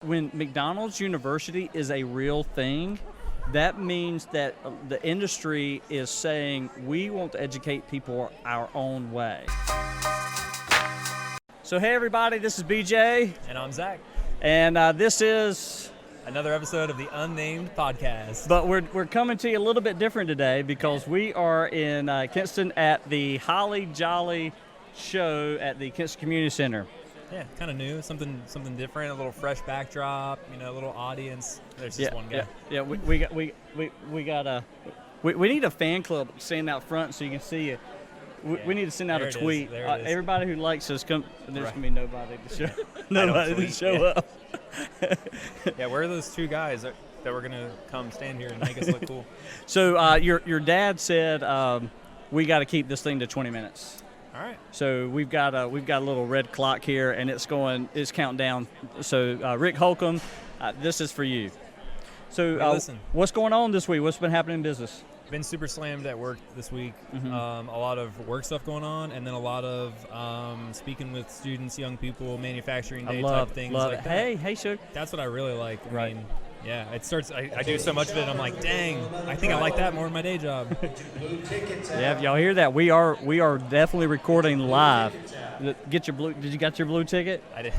When McDonald's University is a real thing, that means that the industry is saying we want to educate people our own way. So hey everybody, this is BJ. And I'm Zach. And this is another episode of the Unnamed Podcast. But we're coming to you a little bit different today because we are in Kinston at the Holly Jolly show at the Kinston Community Center. Yeah, kind of new, something different, a little fresh backdrop, a little audience. There's just one guy. Yeah. We need a fan club standing out front so you can see it. We need to send out a tweet. Everybody who likes us, come. There's gonna be nobody to show up. Yeah, where are those two guys that were gonna come stand here and make us look cool? So your dad said we got to keep this thing to 20 minutes. All right. So we've got a little red clock here, and it's counting down. So Rick Holcomb, this is for you. So what's going on this week? What's been happening in business? Been super slammed at work this week. Mm-hmm. A lot of work stuff going on, and then a lot of speaking with students, young people, manufacturing day type things like that. Hey, sure. That's what I really like. Right. Yeah, it starts. I do so much of it. I'm like, dang, I think I like that more than my day job. Yeah, if y'all hear that, we are definitely recording live. Did you got your blue ticket? I did.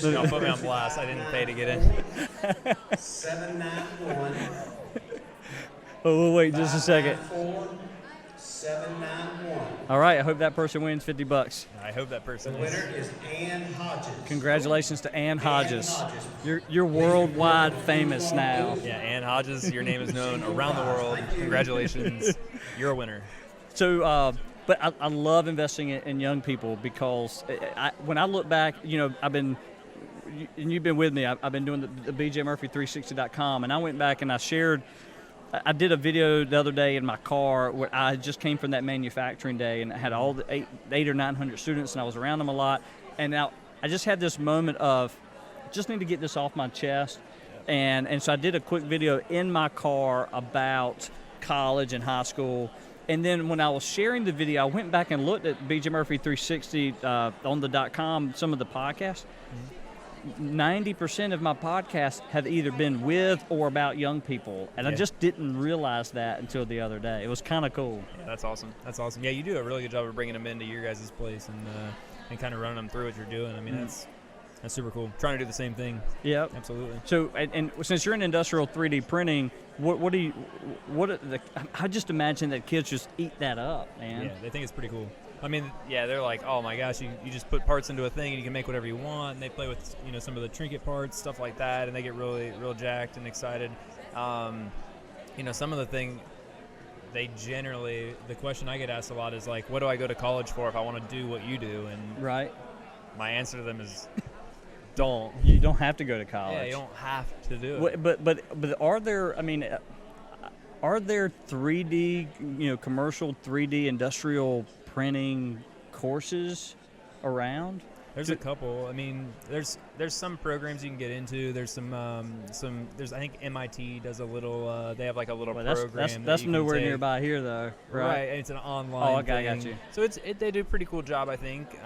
Don't put me on blast. I didn't pay to get in. 791. Oh, wait just a second. 791. All right, I hope that person wins $50. I hope that person The winner is Ann Hodges. Congratulations to Ann Hodges. You're worldwide famous now. Yeah, Ann Hodges, your name is known around the world. Congratulations, you're a winner. So, but I love investing in young people because when I look back, I've been, and you've been with me, I've been doing the BJMurphy360.com, and I went back and I did a video the other day in my car where I just came from that manufacturing day and I had all the 800 or 900 students, and I was around them a lot. And now I just had this moment of just need to get this off my chest. And so I did a quick video in my car about college and high school. And then when I was sharing the video, I went back and looked at BJ Murphy 360 on the .com, some of the podcasts. 90% of my podcasts have either been with or about young people, and I just didn't realize that until the other day. It was kind of cool. Yeah, that's awesome. That's awesome. Yeah, you do a really good job of bringing them into your guys' place and kind of running them through what you're doing. I mean, that's super cool. Trying to do the same thing. Yeah, absolutely. So, and since you're in industrial 3D printing, I just imagine that kids just eat that up, man. Yeah, they think it's pretty cool. I mean, yeah, they're like, oh my gosh, you just put parts into a thing and you can make whatever you want. And they play with, some of the trinket parts, stuff like that, and they get real jacked and excited. Some of the thing, the question I get asked a lot is like, what do I go to college for if I want to do what you do? And right. My answer to them is, don't. You don't have to go to college. Yeah, you don't have to do it. But are there 3D, commercial 3D industrial printing courses around? There's a couple. I mean, there's some programs you can get into. There's I think MIT does a little. They have like a little program. That's nowhere nearby here though, right? It's an online. Oh, okay, thing. I got you. So they do a pretty cool job, I think.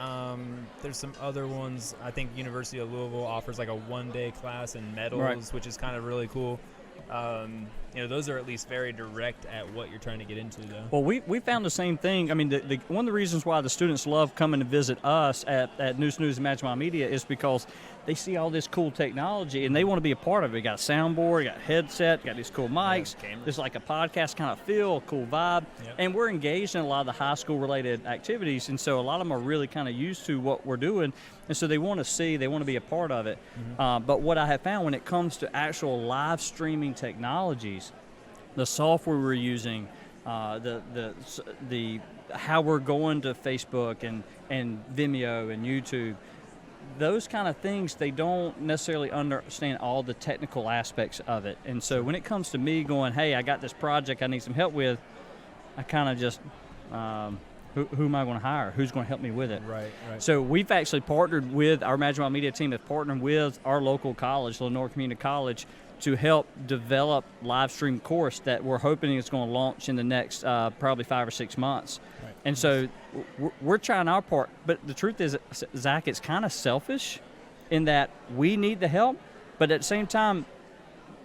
There's some other ones. I think University of Louisville offers like a one-day class in metals, which is kind of really cool. Those are at least very direct at what you're trying to get into, though. Well, we found the same thing. I mean, one of the reasons why the students love coming to visit us at Neuse and Magic Media is because they see all this cool technology and they want to be a part of it. You got a soundboard, you got a headset, you got these cool mics. There's like a podcast kind of feel, a cool vibe. Yep. And we're engaged in a lot of the high school related activities, and so a lot of them are really kind of used to what we're doing, and so they want to be a part of it. Mm-hmm. But what I have found when it comes to actual live streaming technologies, the software we're using, the how we're going to Facebook and Vimeo and YouTube, those kind of things, they don't necessarily understand all the technical aspects of it. And so when it comes to me going, hey, I got this project I need some help with, I kind of just, who am I going to hire? Who's going to help me with it? Right. So we've actually partnered with, our Magic Media team has partnered with our local college, Lenoir Community College, to help develop live stream course that we're hoping is going to launch in the next probably 5 or 6 months. Right. And so we're trying our part, but the truth is, Zach, it's kind of selfish in that we need the help, but at the same time,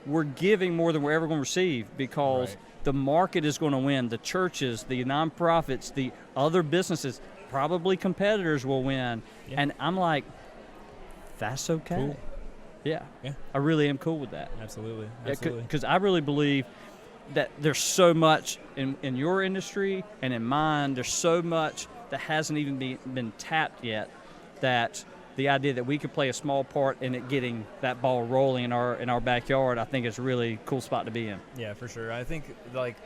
we're giving more than we're ever going to receive because the market is going to win. The churches, the nonprofits, the other businesses, probably competitors will win. Yeah. And I'm like, that's okay. Cool. Yeah. I really am cool with that. Absolutely. Because I really believe that there's so much in your industry and in mine, there's so much that hasn't even been tapped yet, that the idea that we could play a small part in it getting that ball rolling in our backyard, I think is a really cool spot to be in. Yeah, for sure. I think like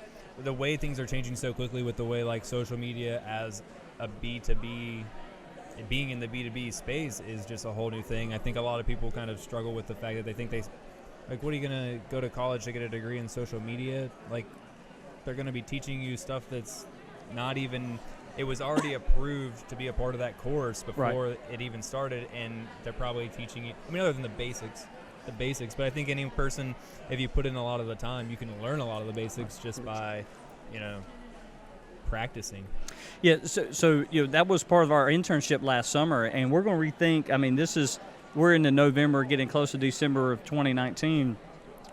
the way things are changing so quickly with the way like social media as a B2B, being in the B2B space is just a whole new thing. I think a lot of people kind of struggle with the fact that they think like, what are you going to go to college to get a degree in social media? Like, they're going to be teaching you stuff that's not even, it was already approved to be a part of that course before it even started, and they're probably teaching you, I mean, other than the basics, but I think any person, if you put in a lot of the time, you can learn a lot of the basics just by, practicing. Yeah, so that was part of our internship last summer, and we're going to rethink, I mean, we're into November, getting close to December of 2019.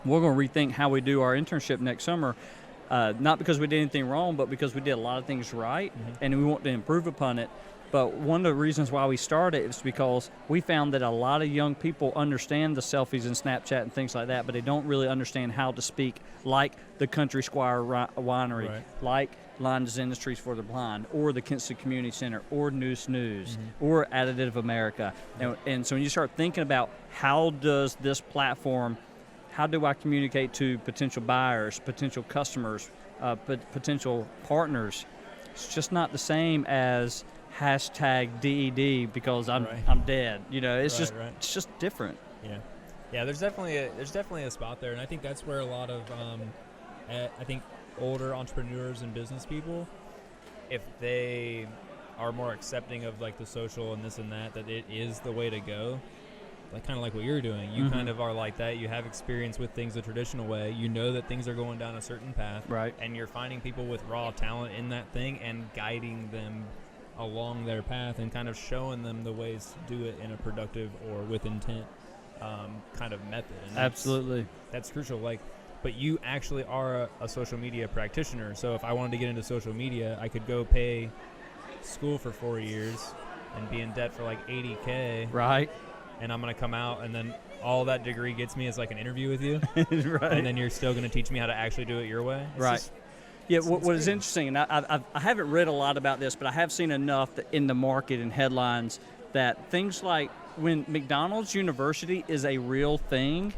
We're going to rethink how we do our internship next summer, not because we did anything wrong, but because we did a lot of things right, and we want to improve upon it. But one of the reasons why we started is because we found that a lot of young people understand the selfies and Snapchat and things like that, but they don't really understand how to speak like the Country Squire Winery, like Lines Industries for the Blind, or the Kinston Community Center, or Neuse, or Additive America. And so when you start thinking about how does this platform, how do I communicate to potential buyers, potential customers, potential partners, it's just not the same as hashtag DED because I'm dead. It's just different. Yeah. There's definitely a spot there, and I think that's where a lot of I think older entrepreneurs and business people, if they are more accepting of like the social and this and that it is the way to go, like kind of like what you're doing. You kind of are like that. You have experience with things the traditional way. You know that things are going down a certain path, and you're finding people with raw talent in that thing and guiding them along their path and kind of showing them the ways to do it in a productive or with intent kind of method. And absolutely, that's crucial. Like, but you actually are a social media practitioner. So if I wanted to get into social media, I could go pay school for 4 years and be in debt for like $80K. Right. And I'm going to come out, and then all that degree gets me is like an interview with you. And then you're still going to teach me how to actually do it your way. What is interesting, and I haven't read a lot about this, but I have seen enough in the market and headlines that things like when McDonald's University is a real thing,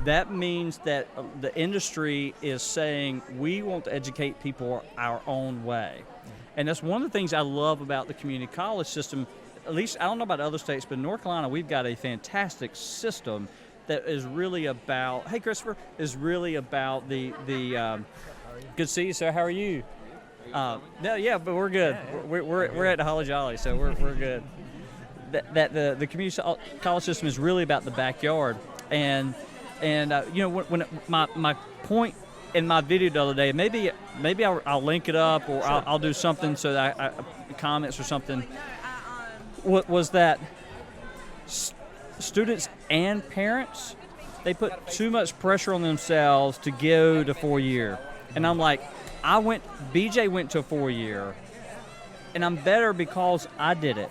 that means that the industry is saying we want to educate people our own way. And that's one of the things I love about the community college system. At least, I don't know about other states, but in North Carolina, we've got a fantastic system that is really about, hey, Christopher, is really about the good to see you, sir. How are you? No, yeah, but we're good. We're at the Holly Jolly, so we're good. That the community college system is really about the backyard, and when my point in my video the other day, maybe I'll link it up or I'll do something so that I comments or something. What was that? Students and parents, they put too much pressure on themselves to go to 4-year. And I'm like, BJ went to a 4-year, and I'm better because I did it.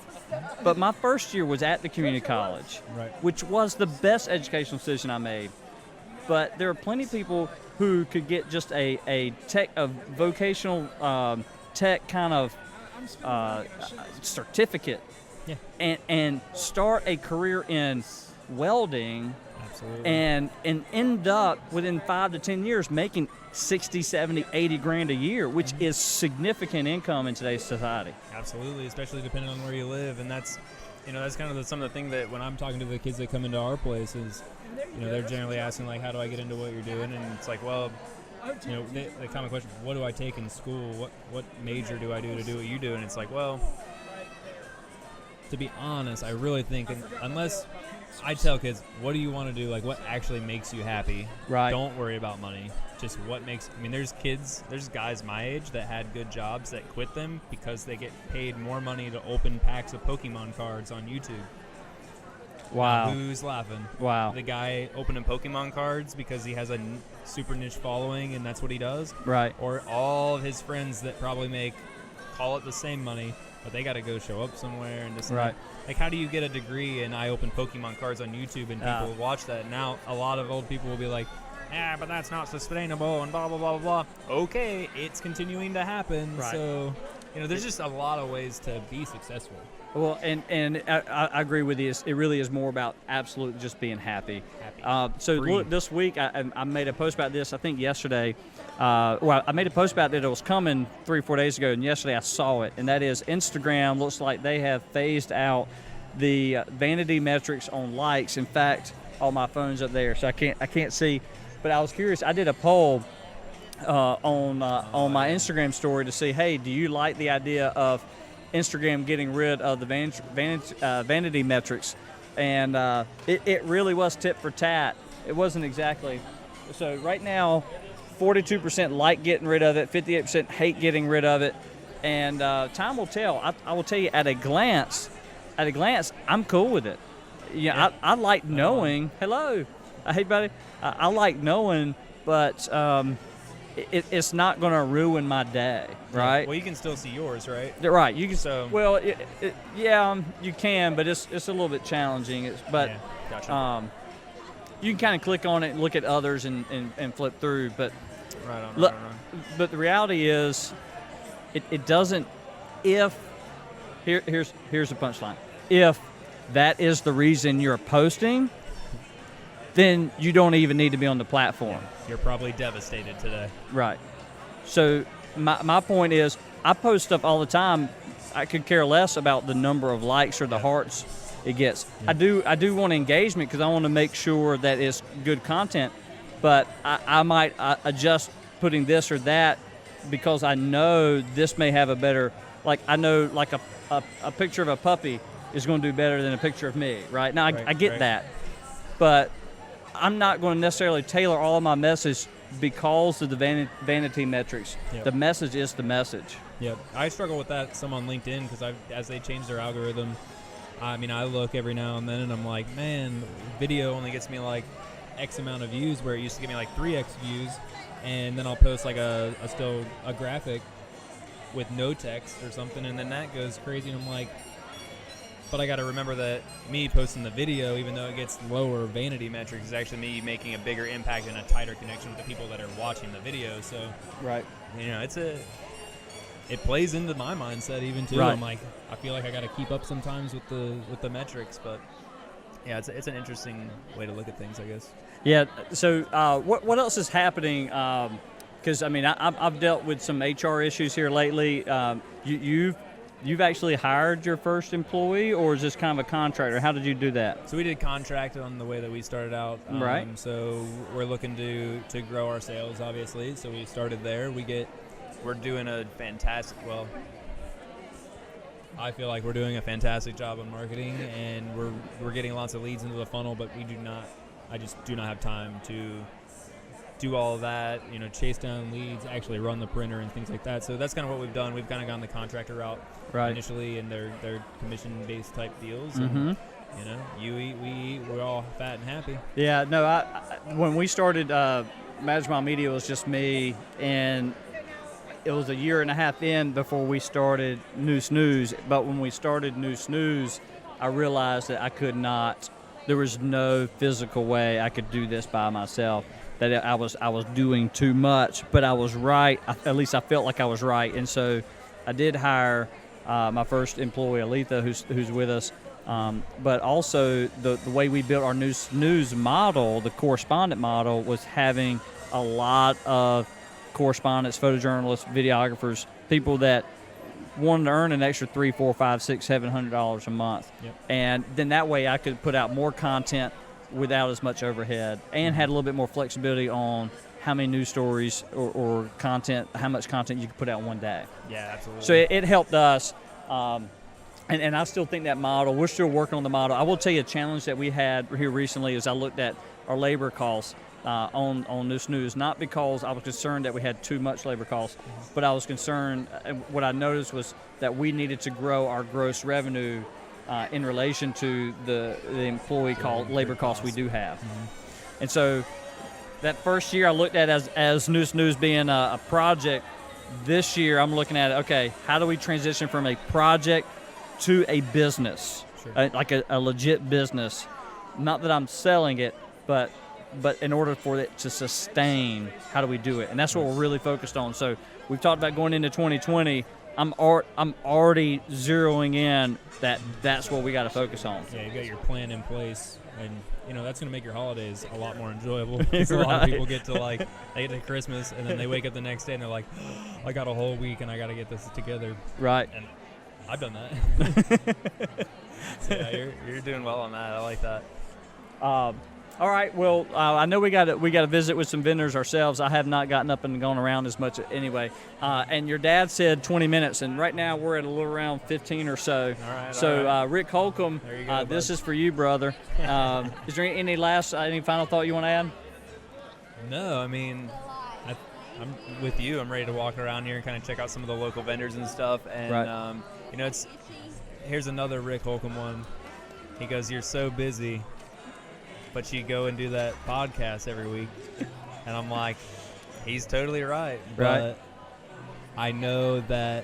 But my first year was at the community college, which was the best educational decision I made. But there are plenty of people who could get just a vocational tech kind of certificate and start a career in welding. Absolutely. And end up within 5 to 10 years making 60, 70, 80 grand a year, which is significant income in today's society. Absolutely, especially depending on where you live. And that's kind of some of the thing that when I'm talking to the kids that come into our place is, they're generally asking like, how do I get into what you're doing? And it's like, well, the common question, what do I take in school? What major do I do to do what you do? And it's like, well, to be honest, I really think unless I tell kids, what do you want to do? Like, what actually makes you happy? Right. Don't worry about money. Just what makes. I mean, there's guys my age that had good jobs that quit them because they get paid more money to open packs of Pokemon cards on YouTube. Wow. Who's laughing? Wow. The guy opening Pokemon cards because he has a super niche following and that's what he does? Right. Or all of his friends that probably call it the same money, but they got to go show up somewhere and this and Right. that. Like, how do you get a degree and I open Pokemon cards on YouTube and people watch that? Now, a lot of old people will be like, but that's not sustainable and blah, blah, blah, blah, blah. Okay, it's continuing to happen. Right. So, there's just a lot of ways to be successful. Well, and I agree with you. It really is more about absolutely just being happy. So Free. look, this week I made a post about this, I think yesterday. I made a post about that it was coming 3 or 4 days ago, and yesterday I saw it, and that is Instagram looks like they have phased out the vanity metrics on likes. In fact, all my phone's up there, so I can't see. But I was curious. I did a poll on my Instagram story to see, hey, do you like the idea of Instagram getting rid of the vanity metrics? And it really was tit for tat. It wasn't exactly. So right now, 42% like getting rid of it, 58% hate getting rid of it, and time will tell. I will tell you at a glance, I'm cool with it. Yeah. I like knowing. Hello, hey buddy. I like knowing, but it's not going to ruin my day, right? Well, you can still see yours, right? Right. You can. So Well, you can, but it's a little bit challenging. Gotcha. You can kind of click on it and look at others and flip through. But Right on. look, but the reality is, it doesn't. Here's the punchline. If that is the reason you're posting, then you don't even need to be on the platform. You're probably devastated today. Right. So my point is, I post stuff all the time. I could care less about the number of likes or the hearts it gets. Yeah. I do want engagement because I want to make sure that it's good content, but I might adjust putting this or that because I know this may have a better, like I know like a picture of a puppy is going to do better than a picture of me, right? Now I get that, but I'm not going to necessarily tailor all of my message because of the vanity metrics. Yep. The message is the message. Yep. I struggle with that some on LinkedIn because as they change their algorithm, I mean, I look every now and then and I'm like, man, video only gets me like X amount of views where it used to give me like 3X views, and then I'll post like a graphic with no text or something, and then that goes crazy, and I'm like, but I got to remember that me posting the video, even though it gets lower vanity metrics, is actually me making a bigger impact and a tighter connection with the people that are watching the video. So, right, it plays into my mindset even too. Right. I'm like, I feel like I got to keep up sometimes with the metrics, but yeah, it's an interesting way to look at things, I guess. Yeah. So what else is happening? Because I mean, I've dealt with some HR issues here lately. You've actually hired your first employee, or is this kind of a contractor? How did you do that? So we did contract on the way that we started out. Right. So we're looking to grow our sales, obviously. So we started there. We're doing a fantastic. Well, I feel like we're doing a fantastic job on marketing, and we're getting lots of leads into the funnel. But I just do not have time to do all of that, chase down leads, actually run the printer and things like that. So that's kind of what we've done. We've kind of gone the contractor route initially, and they're commission-based type deals. Mm-hmm. And, you eat, we eat, we're all fat and happy. Yeah, no, I when we started Management Media, it was just me, and it was a year and a half in before we started Neuse. But when we started Neuse, I realized that I could not, there was no physical way I could do this by myself. That I was doing too much, but I was right. At least I felt like I was right, and so I did hire my first employee, Aletha, who's with us. But also the way we built our news model, the correspondent model, was having a lot of correspondents, photojournalists, videographers, people that wanted to earn an extra $300, $400, $500, $600, $700 a month. Yep. And then that way I could put out more content without as much overhead, and had a little bit more flexibility on how many news stories or content, how much content you could put out one day. Yeah, absolutely. So it helped us, and I still think that model, we're still working on the model. I will tell you a challenge that we had here recently is I looked at our labor costs on this news, not because I was concerned that we had too much labor costs, but I was concerned, what I noticed was that we needed to grow our gross revenue in relation to the employee labor costs we do have. And so that first year I looked at as Neuse being a project. This year I'm looking at it, okay, how do we transition from a project to a business, like a legit business? Not that I'm selling it, but in order for it to sustain, how do we do it? And that's what we're really focused on. So we've talked about going into 2020. I'm already zeroing in that's what we got to focus on. Yeah, you got your plan in place, and that's going to make your holidays a lot more enjoyable. Because a lot of people get to Christmas, and then they wake up the next day and they're like, oh, I got a whole week and I got to get this together. Right. And I've done that. So yeah, you're doing well on that. I like that. All right. Well, I know we got to visit with some vendors ourselves. I have not gotten up and gone around as much anyway. And your dad said 20 minutes, and right now we're at a little around 15 or so. All right. So, Rick Holcomb, there you go, this is for you, brother. Is there any final thought you want to add? No, I mean, I'm with you. I'm ready to walk around here and kind of check out some of the local vendors and stuff. And right. Here's another Rick Holcomb one. He goes, "You're so busy, but you go and do that podcast every week." And I'm like, he's totally right. But I know that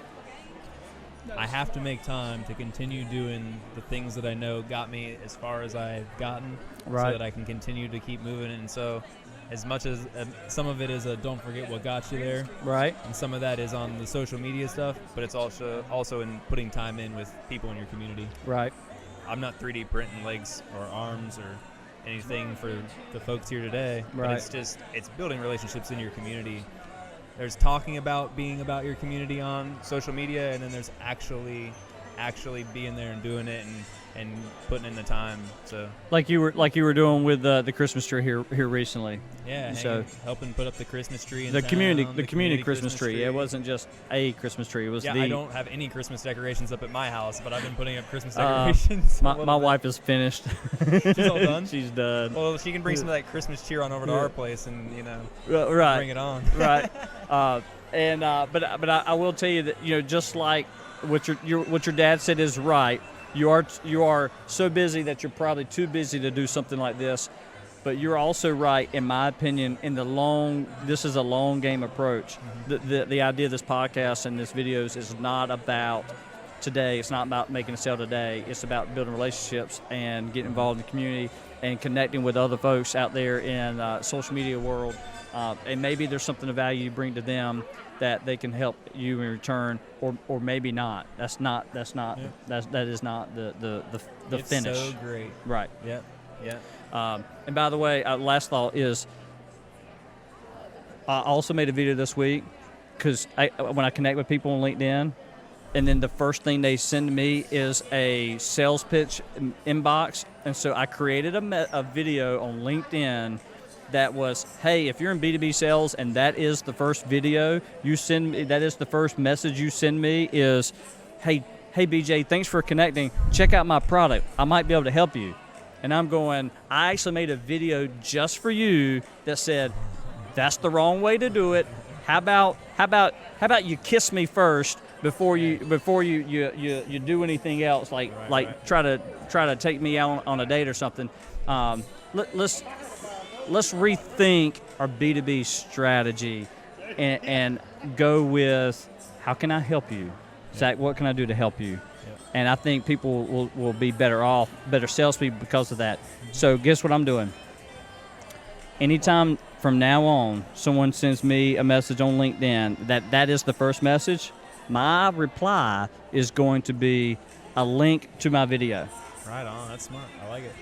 I have to make time to continue doing the things that I know got me as far as I've gotten, so that I can continue to keep moving. And so as much as some of it is don't forget what got you there. Right. And some of that is on the social media stuff, but it's also in putting time in with people in your community. Right. I'm not 3D printing legs or arms or anything for the folks here today, but it's building relationships in your community. There's talking about being about your community on social media, and then there's actually being there and doing it and putting in the time. So like you were doing with the Christmas tree here recently. Yeah, so helping put up the Christmas tree in the town, community Christmas tree. It wasn't just a Christmas tree. It was I don't have any Christmas decorations up at my house, but I've been putting up Christmas decorations. My wife is finished. She's all done. She's done. Well, she can bring some of that Christmas cheer on over to our place, and bring it on. Right. But I will tell you that just like what your dad said is right. You are so busy that you're probably too busy to do something like this, but you're also right, in my opinion, this is a long game approach. Mm-hmm. The idea of this podcast and this videos is not about today. It's not about making a sale today. It's about building relationships and getting involved in the community and connecting with other folks out there in social media world. And maybe there's something of value you bring to them that they can help you in return, or maybe not. That is not the it's finish. So great. Right. Yeah. And by the way, last thought is, I also made a video this week because when I connect with people on LinkedIn, and then the first thing they send to me is a sales pitch inbox, and so I created a video on LinkedIn that was, hey, if you're in B2B sales and that is the first video you send me, that is the first message you send me is, hey BJ, thanks for connecting. Check out my product. I might be able to help you. And I'm going, I actually made a video just for you that said, that's the wrong way to do it. How about you kiss me first before you do anything else, try to take me out on a date or something. Let's rethink our B2B strategy and go with, how can I help you? Zach, what can I do to help you? Yep. And I think people will be better salespeople because of that. So guess what I'm doing? Anytime from now on, someone sends me a message on LinkedIn that is the first message, my reply is going to be a link to my video. Right on. That's smart. I like it.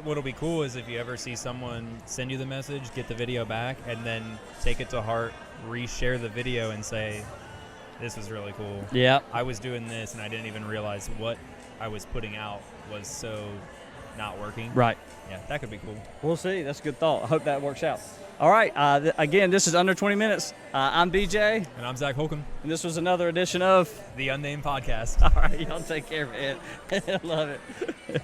What'll be cool is if you ever see someone send you the message, get the video back, and then take it to heart, reshare the video and say, this was really cool. Yeah. I was doing this and I didn't even realize what I was putting out was so not working. Right. Yeah, that could be cool. We'll see. That's a good thought. I hope that works out. All right. Again, this is Under 20 Minutes. I'm BJ. And I'm Zach Holcomb. And this was another edition of The Unnamed Podcast. All right. Y'all take care, man. Love it.